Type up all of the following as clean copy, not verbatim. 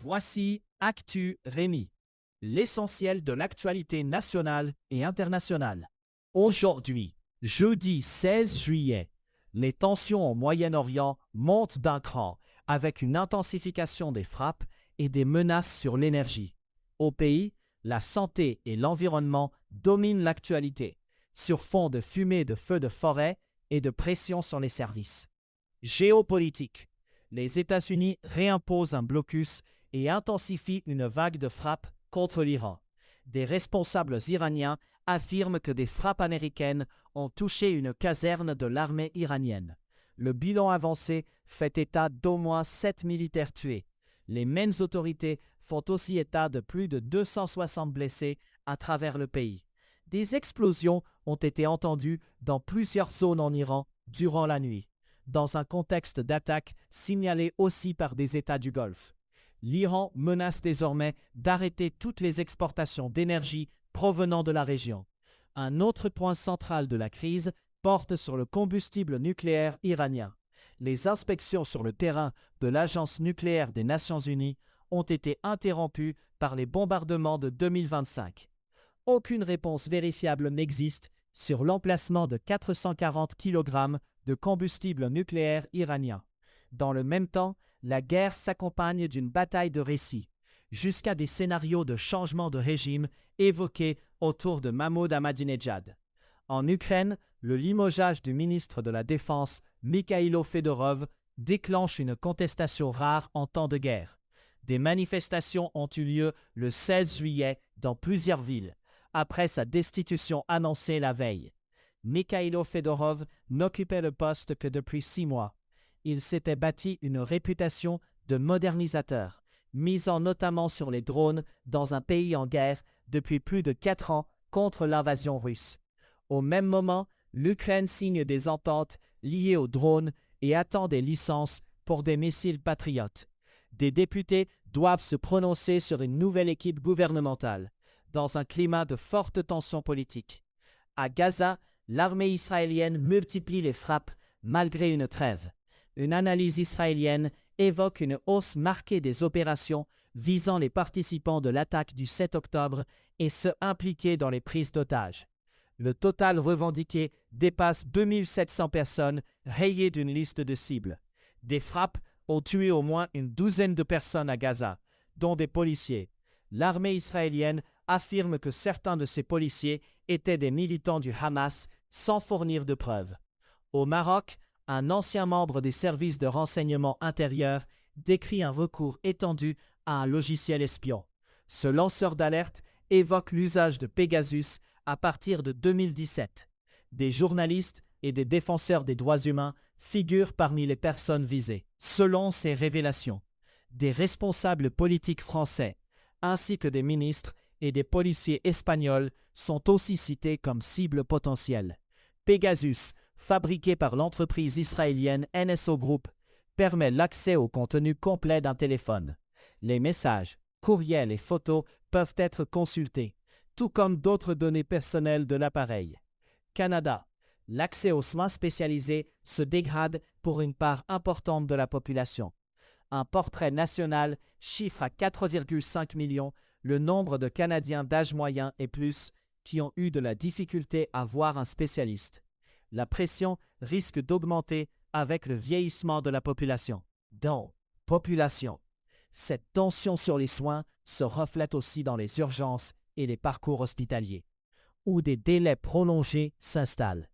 Voici Actu Rémi, l'essentiel de l'actualité nationale et internationale. Aujourd'hui, jeudi 16 juillet, les tensions au Moyen-Orient montent d'un cran avec une intensification des frappes et des menaces sur l'énergie. Au pays, la santé et l'environnement dominent l'actualité, sur fond de fumée de feux de forêt et de pression sur les services. Géopolitique. Les États-Unis réimposent un blocus et intensifient une vague de frappes contre l'Iran. Des responsables iraniens affirment que des frappes américaines ont touché une caserne de l'armée iranienne. Le bilan avancé fait état d'au moins 7 militaires tués. Les mêmes autorités font aussi état de plus de 260 blessés à travers le pays. Des explosions ont été entendues dans plusieurs zones en Iran durant la nuit, dans un contexte d'attaque signalé aussi par des États du Golfe. L'Iran menace désormais d'arrêter toutes les exportations d'énergie provenant de la région. Un autre point central de la crise porte sur le combustible nucléaire iranien. Les inspections sur le terrain de l'Agence nucléaire des Nations Unies ont été interrompues par les bombardements de 2025. Aucune réponse vérifiable n'existe sur l'emplacement de 440 kg de combustible nucléaire iranien. Dans le même temps, la guerre s'accompagne d'une bataille de récits, jusqu'à des scénarios de changement de régime évoqués autour de Mahmoud Ahmadinejad. En Ukraine, le limogeage du ministre de la Défense, Mikhailo Fedorov, déclenche une contestation rare en temps de guerre. Des manifestations ont eu lieu le 16 juillet dans plusieurs villes, après sa destitution annoncée la veille. Mikhailo Fedorov n'occupait le poste que depuis 6 mois. Il s'était bâti une réputation de modernisateur, misant notamment sur les drones dans un pays en guerre depuis plus de 4 ans contre l'invasion russe. Au même moment, l'Ukraine signe des ententes liées aux drones et attend des licences pour des missiles patriotes. Des députés doivent se prononcer sur une nouvelle équipe gouvernementale, dans un climat de forte tension politique. À Gaza, l'armée israélienne multiplie les frappes malgré une trêve. Une analyse israélienne évoque une hausse marquée des opérations visant les participants de l'attaque du 7 octobre et ceux impliqués dans les prises d'otages. Le total revendiqué dépasse 2700 personnes rayées d'une liste de cibles. Des frappes ont tué au moins une douzaine de personnes à Gaza, dont des policiers. L'armée israélienne affirme que certains de ces policiers étaient des militants du Hamas sans fournir de preuves. Au Maroc, un ancien membre des services de renseignement intérieur décrit un recours étendu à un logiciel espion. Ce lanceur d'alerte évoque l'usage de Pegasus à partir de 2017. Des journalistes et des défenseurs des droits humains figurent parmi les personnes visées. Selon ces révélations, des responsables politiques français, ainsi que des ministres et des policiers espagnols sont aussi cités comme cibles potentielles. Pegasus, fabriqué par l'entreprise israélienne NSO Group, permet l'accès au contenu complet d'un téléphone. Les messages, courriels et photos peuvent être consultés, tout comme d'autres données personnelles de l'appareil. Canada. L'accès aux soins spécialisés se dégrade pour une part importante de la population. Un portrait national chiffre à 4,5 millions le nombre de Canadiens d'âge moyen et plus qui ont eu de la difficulté à voir un spécialiste. La pression risque d'augmenter avec le vieillissement de la population. Donc, population. Cette tension sur les soins se reflète aussi dans les urgences et les parcours hospitaliers, où des délais prolongés s'installent.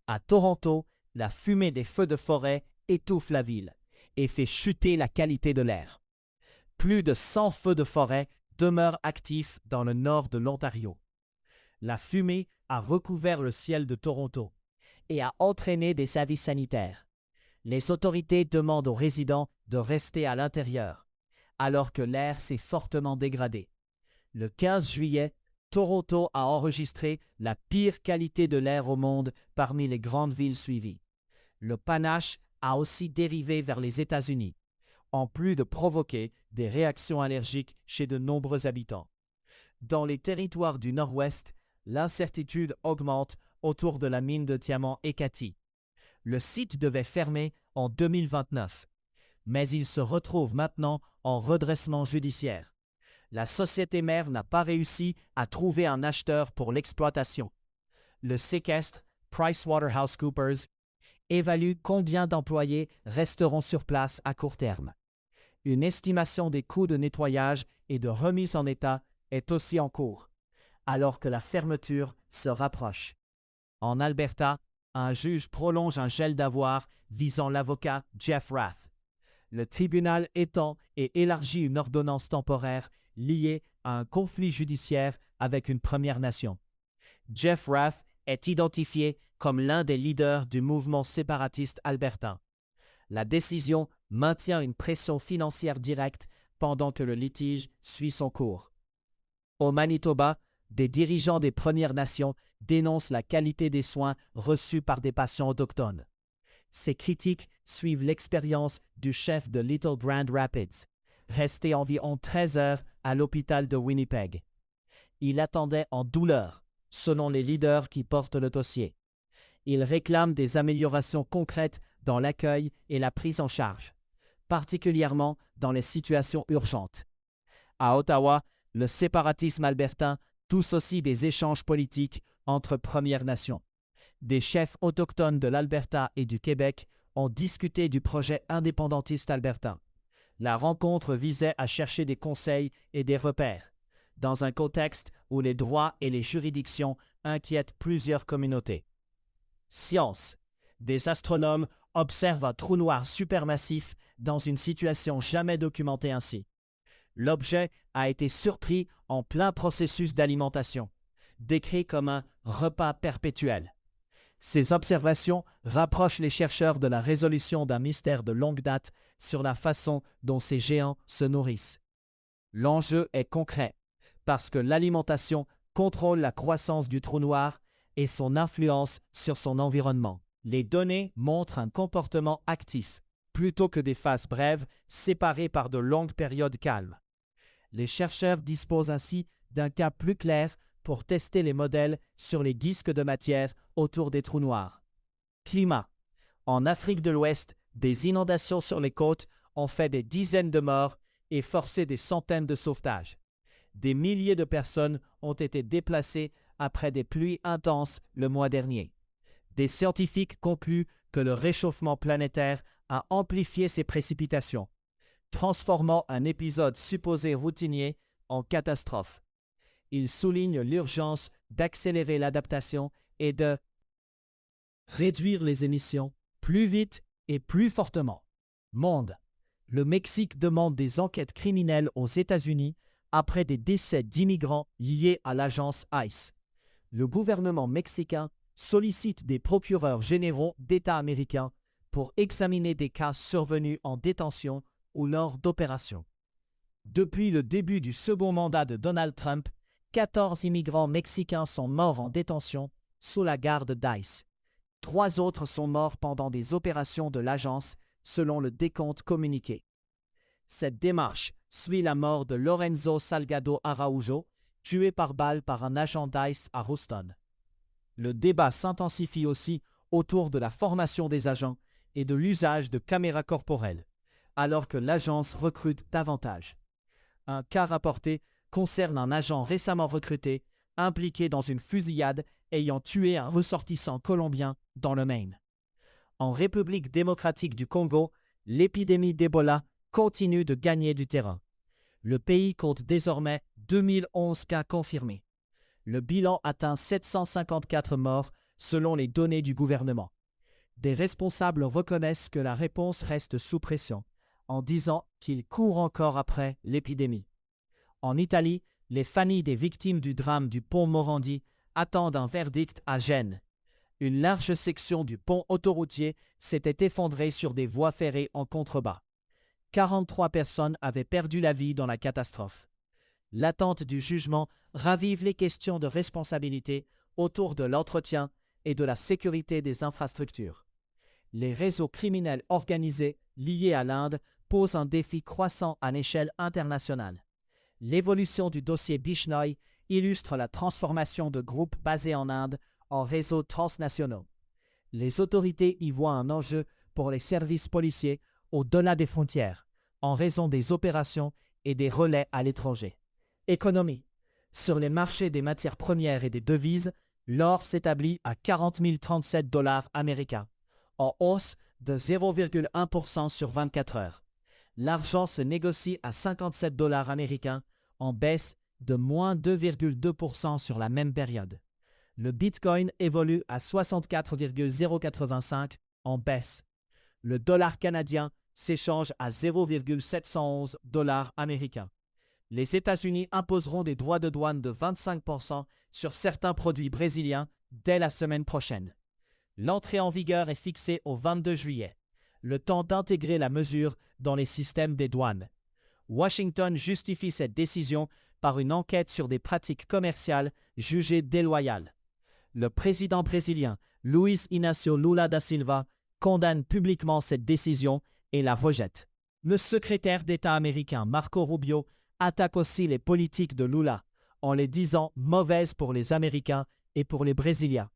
À Toronto, la fumée des feux de forêt étouffe la ville et fait chuter la qualité de l'air. Plus de 100 feux de forêt demeurent actifs dans le nord de l'Ontario. La fumée a recouvert le ciel de Toronto et a entraîné des services sanitaires. Les autorités demandent aux résidents de rester à l'intérieur, alors que l'air s'est fortement dégradé. Le 15 juillet, Toronto a enregistré la pire qualité de l'air au monde parmi les grandes villes suivies. Le panache a aussi dérivé vers les États-Unis, en plus de provoquer des réactions allergiques chez de nombreux habitants. Dans les territoires du Nord-Ouest, l'incertitude augmente autour de la mine de diamants Ekati. Le site devait fermer en 2029. mais il se retrouve maintenant en redressement judiciaire. La société mère n'a pas réussi à trouver un acheteur pour l'exploitation. Le séquestre, PricewaterhouseCoopers, évalue combien d'employés resteront sur place à court terme. Une estimation des coûts de nettoyage et de remise en état est aussi en cours, alors que la fermeture se rapproche. En Alberta, un juge prolonge un gel d'avoirs visant l'avocat Jeff Rath. Le tribunal étend et élargit une ordonnance temporaire liée à un conflit judiciaire avec une Première Nation. Jeff Rath est identifié comme l'un des leaders du mouvement séparatiste albertain. La décision maintient une pression financière directe pendant que le litige suit son cours. Au Manitoba, des dirigeants des Premières Nations dénoncent la qualité des soins reçus par des patients autochtones. Ces critiques suivent l'expérience du chef de Little Grand Rapids, resté environ 13 heures à l'hôpital de Winnipeg. Il attendait en douleur, selon les leaders qui portent le dossier. Il réclame des améliorations concrètes dans l'accueil et la prise en charge, particulièrement dans les situations urgentes. À Ottawa, le séparatisme albertain touche aussi des échanges politiques entre Premières Nations. Des chefs autochtones de l'Alberta et du Québec ont discuté du projet indépendantiste albertain. La rencontre visait à chercher des conseils et des repères, dans un contexte où les droits et les juridictions inquiètent plusieurs communautés. Science. Des astronomes observent un trou noir supermassif dans une situation jamais documentée ainsi. L'objet a été surpris en plein processus d'alimentation, décrit comme un repas perpétuel. Ces observations rapprochent les chercheurs de la résolution d'un mystère de longue date sur la façon dont ces géants se nourrissent. L'enjeu est concret, parce que l'alimentation contrôle la croissance du trou noir et son influence sur son environnement. Les données montrent un comportement actif, plutôt que des phases brèves séparées par de longues périodes calmes. Les chercheurs disposent ainsi d'un cas plus clair pour tester les modèles sur les disques de matière autour des trous noirs. Climat. En Afrique de l'Ouest, des inondations sur les côtes ont fait des dizaines de morts et forcé des centaines de sauvetages. Des milliers de personnes ont été déplacées après des pluies intenses le mois dernier. Des scientifiques concluent que le réchauffement planétaire a amplifié ces précipitations, transformant un épisode supposé routinier en catastrophe. Ils soulignent l'urgence d'accélérer l'adaptation et de réduire les émissions plus vite et plus fortement. Monde. Le Mexique demande des enquêtes criminelles aux États-Unis après des décès d'immigrants liés à l'agence ICE. Le gouvernement mexicain sollicite des procureurs généraux d'États américains pour examiner des cas survenus en détention ou lors d'opérations. Depuis le début du second mandat de Donald Trump, 14 immigrants mexicains sont morts en détention sous la garde d'ICE. 3 autres sont morts pendant des opérations de l'agence, selon le décompte communiqué. Cette démarche suit la mort de Lorenzo Salgado Araujo, tué par balle par un agent d'ICE à Houston. Le débat s'intensifie aussi autour de la formation des agents et de l'usage de caméras corporelles, alors que l'agence recrute davantage. Un cas rapporté concerne un agent récemment recruté, impliqué dans une fusillade ayant tué un ressortissant colombien dans le Maine. En République démocratique du Congo, l'épidémie d'Ebola continue de gagner du terrain. Le pays compte désormais 2011 cas confirmés. Le bilan atteint 754 morts selon les données du gouvernement. Des responsables reconnaissent que la réponse reste sous pression, en disant qu'ils courent encore après l'épidémie. En Italie, les familles des victimes du drame du pont Morandi attendent un verdict à Gênes. Une large section du pont autoroutier s'était effondrée sur des voies ferrées en contrebas. 43 personnes avaient perdu la vie dans la catastrophe. L'attente du jugement ravive les questions de responsabilité autour de l'entretien et de la sécurité des infrastructures. Les réseaux criminels organisés liés à l'Inde posent un défi croissant à l'échelle internationale. L'évolution du dossier Bishnoi illustre la transformation de groupes basés en Inde en réseaux transnationaux. Les autorités y voient un enjeu pour les services policiers au-delà des frontières, en raison des opérations et des relais à l'étranger. Économie. Sur les marchés des matières premières et des devises, l'or s'établit à 40 037 dollars américains, en hausse de 0,1% sur 24 heures. L'argent se négocie à 57 dollars américains, en baisse de moins 2,2% sur la même période. Le Bitcoin évolue à 64,085 en baisse. Le dollar canadien s'échange à 0,711 dollars américains. Les États-Unis imposeront des droits de douane de 25% sur certains produits brésiliens dès la semaine prochaine. L'entrée en vigueur est fixée au 22 juillet, le temps d'intégrer la mesure dans les systèmes des douanes. Washington justifie cette décision par une enquête sur des pratiques commerciales jugées déloyales. Le président brésilien Luiz Inácio Lula da Silva condamne publiquement cette décision et la rejette. Le secrétaire d'État américain Marco Rubio attaque aussi les politiques de Lula en les disant mauvaises pour les Américains et pour les Brésiliens.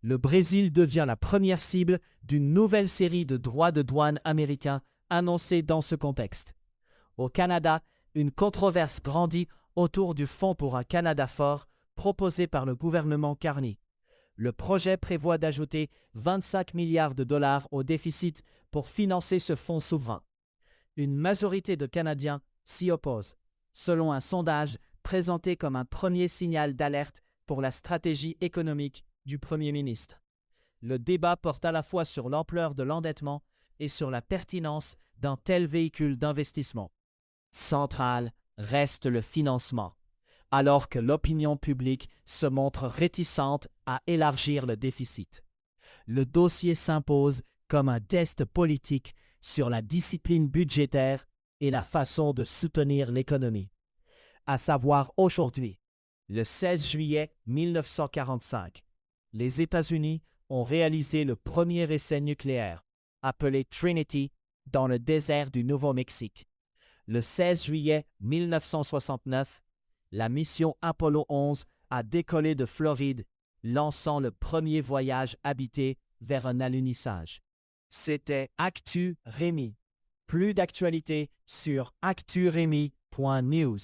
Le Brésil devient la première cible d'une nouvelle série de droits de douane américains annoncés dans ce contexte. Au Canada, une controverse grandit autour du Fonds pour un Canada fort proposé par le gouvernement Carney. Le projet prévoit d'ajouter 25 milliards de dollars au déficit pour financer ce fonds souverain. Une majorité de Canadiens s'y oppose, selon un sondage présenté comme un premier signal d'alerte pour la stratégie économique du Premier ministre. Le débat porte à la fois sur l'ampleur de l'endettement et sur la pertinence d'un tel véhicule d'investissement. Central reste le financement, alors que l'opinion publique se montre réticente à élargir le déficit. Le dossier s'impose comme un test politique sur la discipline budgétaire et la façon de soutenir l'économie. À savoir aujourd'hui, le 16 juillet 1945, les États-Unis ont réalisé le premier essai nucléaire, appelé Trinity, dans le désert du Nouveau-Mexique. Le 16 juillet 1969, la mission Apollo 11 a décollé de Floride, lançant le premier voyage habité vers un alunissage. C'était Actu Rémi. Plus d'actualités sur acturemi.news.